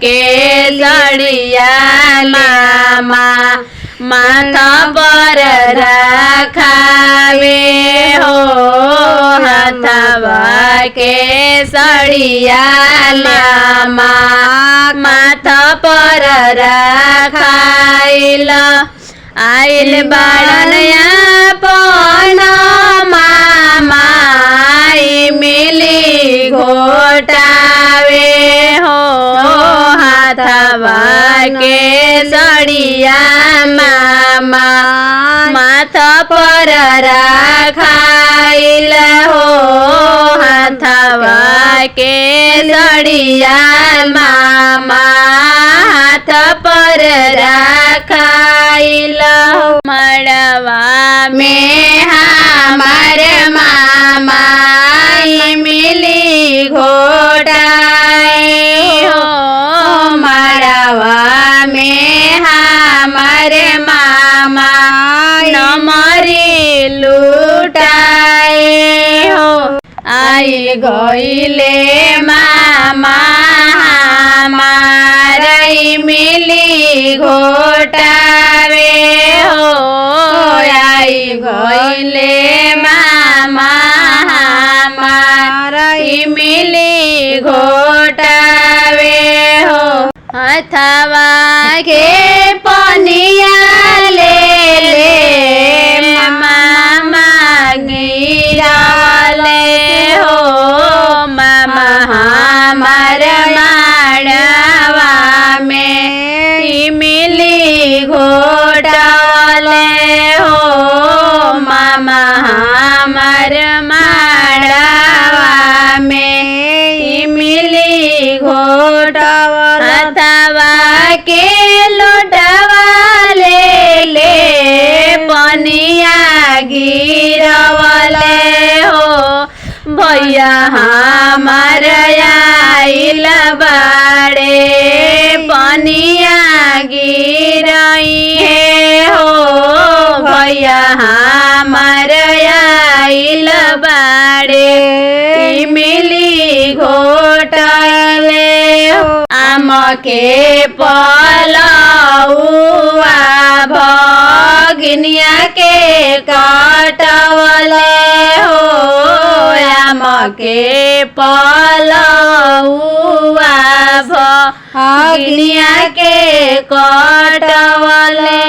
के सड़िया मामा माथा पर रखावे हो हथवा के सड़िया मामा माथा पर रखाइल आइल बाड़नया पन मामा मिली घोटावे हो हाथवा के सड़िया मामा माथा पर रखाइल हो हाथवा के सड़िया मामा हाथ पर रखाइल मड़वा में हमार मामा मिली घोटाई हो मड़वा में हमार मामा नमरी लुटाई हो आई गईले मामा हमारी मिली घोटावे हो आई गईले मामा हमारी मिली घोटावे हो हथवा के पनिया ले ले मामा गिराले हो मामा हमार माड़वा में मिली घोटाले हो मामा हमार माड़वा में मिली घोटाले हथवा के लोटवा ले ले पनिया गिरवले हो भैया हमार आइल बाड़े पनिया गिरई है हो भैया हमार आइल बाड़े मिली घोटाले हो आम के पलौआ भगिनिया के काटवले हो आम के पलौआ भगिनिया के काटवले